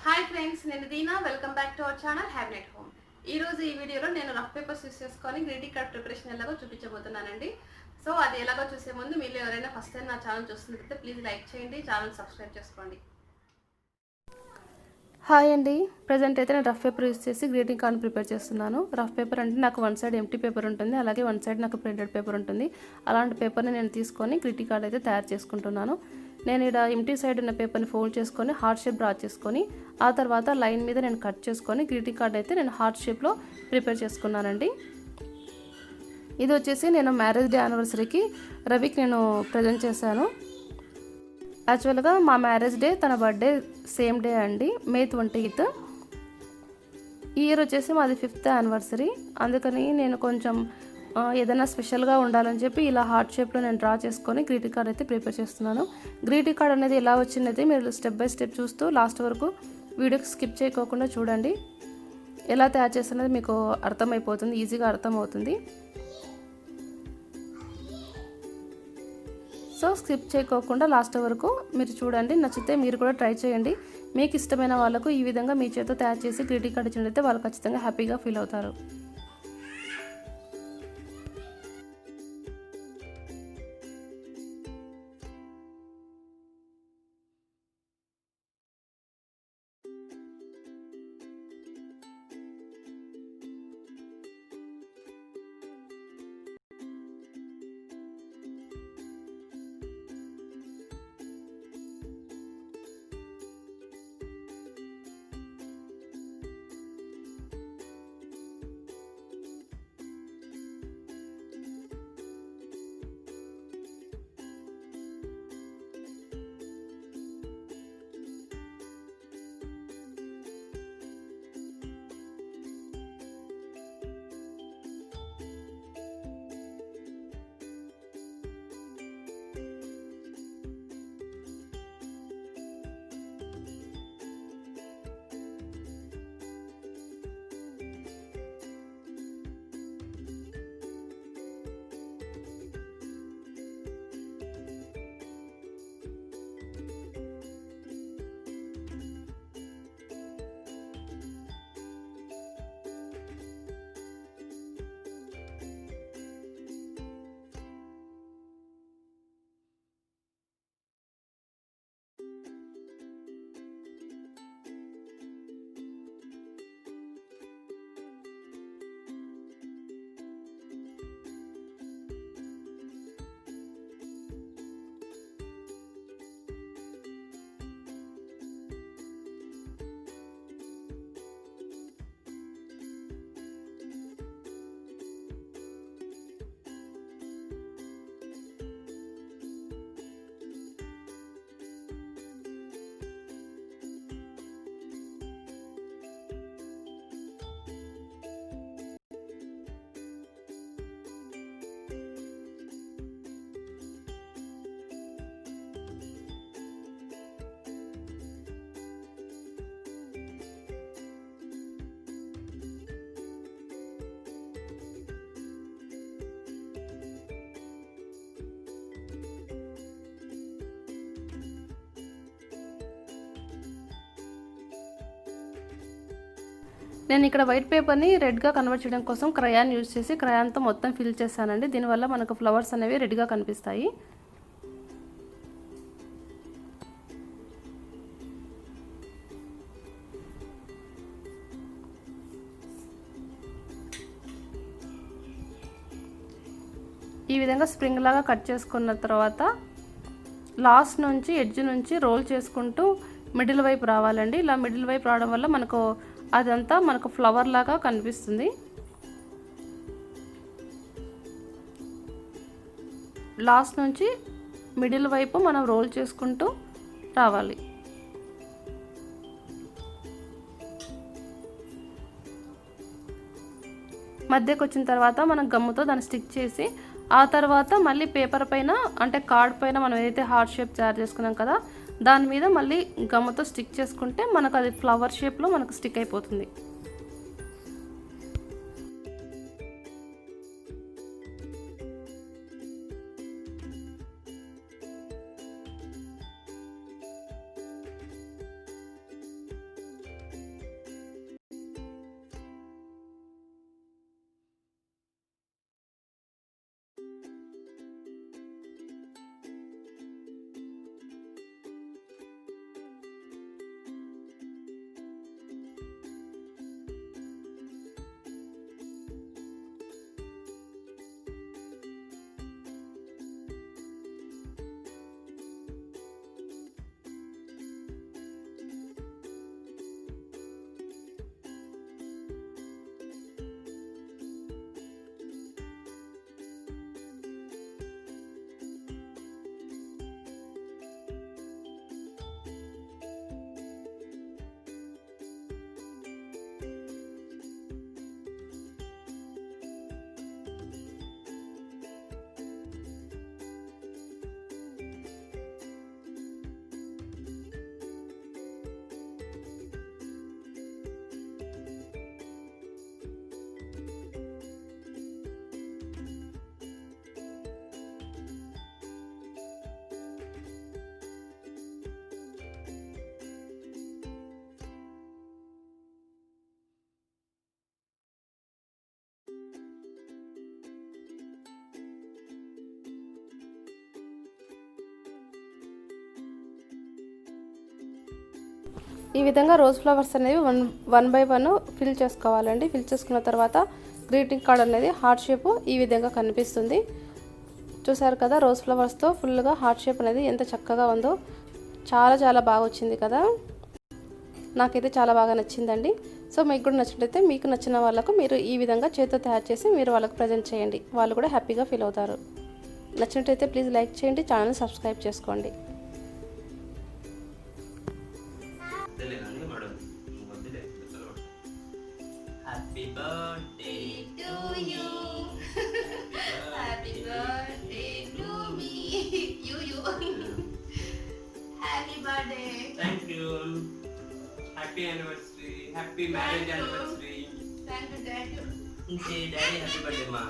Hi friends, నేను Deena. Welcome back to our channel హ్యాబినెట్ home. ఈ రోజు ఈ వీడియోలో నేను రఫ్ పేపర్స్ యూస్ చేసుకొని గ్రీటింగ్ కార్డ్ ప్రిపరేషన్ ఎలాగో చూపించబోతున్నానండి. సో అది ఎలాగో చూసే ముందు మీరు ఎవరైనా ఫస్ట్ టైం నా ఛానల్ చూస్తున్నట్లయితే ప్లీజ్ లైక్ చేయండి, ఛానల్ సబ్స్క్రైబ్ చేసుకోండి. హాయ్ అండి. ప్రజెంట్ అయితే నేను రఫ్ పేపర్ యూస్ చేసి గ్రీటింగ్ కార్డ్ ప్రిపేర్ చేస్తున్నాను. రఫ్ పేపర్ అంటే నాకు వన్ సైడ్ ఎంటీ పేపర్ ఉంటుంది, అలాగే వన్ సైడ్ నాకు ప్రింటెడ్ పేపర్ ఉంటుంది. అలాంటి పేపర్ని నేను తీసుకొని గ్రీటింగ్ కార్డ్ అయితే తయారు చేసుకుంటున్నాను. నేను ఇక్కడ ఎంటీ సైడ్ ఉన్న పేపర్ని ఫోల్డ్ చేసుకొని హార్ట్ షేప్ డ్రా చేసుకొని ఆ తర్వాత లైన్ మీద నేను కట్ చేసుకొని గ్రీటింగ్ కార్డ్ అయితే నేను హార్ట్ షేప్లో ప్రిపేర్ చేసుకున్నానండి. ఇది వచ్చేసి నేను మ్యారేజ్ డే యానివర్సరీకి రవికి నేను ప్రజెంట్ చేశాను. యాక్చువల్గా మా మ్యారేజ్ డే తన బర్త్డే సేమ్ డే అండి, May 20th. ఈ ఇయర్ వచ్చేసి మాది 5th యానివర్సరీ. అందుకని నేను కొంచెం ఏదైనా స్పెషల్గా ఉండాలని చెప్పి ఇలా హార్ట్ షేప్లో నేను డ్రా చేసుకొని గ్రీటింగ్ కార్డ్ అయితే ప్రిపేర్ చేస్తున్నాను. గ్రీటింగ్ కార్డ్ అనేది ఎలా వచ్చిందైతే మీరు స్టెప్ బై స్టెప్ చూస్తూ లాస్ట్ వరకు వీడియోకి స్కిప్ చేయకోకుండా చూడండి. ఎలా తయారు చేస్తున్నది మీకు అర్థమైపోతుంది, ఈజీగా అర్థమవుతుంది. సో స్కిప్ చేయకోకుండా లాస్ట్ వరకు మీరు చూడండి. నచ్చితే మీరు కూడా ట్రై చేయండి. మీకు ఇష్టమైన వాళ్ళకు ఈ విధంగా మీ చేతితో తయారు చేసి గ్రీటింగ్ కార్డ్ ఇచ్చినట్లయితే వాళ్ళు ఖచ్చితంగా హ్యాపీగా ఫీల్ అవుతారు. నేను ఇక్కడ వైట్ పేపర్ని రెడ్గా కన్వర్ట్ చేయడం కోసం క్రయాన్ యూజ్ చేసి క్రయాన్తో మొత్తం ఫిల్ చేశానండి. దీనివల్ల మనకు ఫ్లవర్స్ అనేవి రెడ్గా కనిపిస్తాయి. ఈ విధంగా స్ప్రింగ్ లాగా కట్ చేసుకున్న తర్వాత లాస్ట్ నుంచి ఎడ్జ్ నుంచి రోల్ చేసుకుంటూ మిడిల్ వైపు రావాలండి. ఇలా మిడిల్ వైపు రావడం వల్ల మనకు అదంతా మనకు ఫ్లవర్ లాగా కనిపిస్తుంది. లాస్ట్ నుంచి మిడిల్ వైపు మనం రోల్ చేసుకుంటూ రావాలి. మధ్యకు వచ్చిన తర్వాత మనం గమ్ముతో దాన్ని స్టిక్ చేసి ఆ తర్వాత మళ్ళీ పేపర్ పైన అంటే కార్డ్ పైన మనం ఏదైతే హార్ట్ షేప్ తయారు చేసుకున్నాం కదా దాని మీద మళ్ళీ గమ్ముతో స్టిక్ చేసుకుంటే మనకు అది ఫ్లవర్ షేప్లో మనకు స్టిక్ అయిపోతుంది. ఈ విధంగా రోజ్ ఫ్లవర్స్ అనేవి వన్ బై వన్ ఫిల్ చేసుకోవాలండి. ఫిల్ చేసుకున్న తర్వాత గ్రీటింగ్ కార్డ్ అనేది హార్ట్ షేప్ ఈ విధంగా కనిపిస్తుంది. చూసారు కదా, రోజ్ ఫ్లవర్స్తో ఫుల్గా హార్ట్ షేప్ అనేది ఎంత చక్కగా ఉందో. చాలా చాలా బాగా వచ్చింది కదా, నాకైతే చాలా బాగా నచ్చిందండి. సో మీకు కూడా నచ్చినట్లయితే మీకు నచ్చిన వాళ్ళకు మీరు ఈ విధంగా చేతితో తయారు చేసి మీరు వాళ్ళకు ప్రజెంట్ చేయండి. వాళ్ళు కూడా హ్యాపీగా ఫీల్ అవుతారు. నచ్చినట్లయితే ప్లీజ్ లైక్ చేయండి, ఛానల్ సబ్స్క్రైబ్ చేసుకోండి. Happy birthday to you. Happy birthday to me. You. Happy birthday. Thank you. Happy anniversary. Happy marriage anniversary. Thank you. Say daddy happy birthday, ma.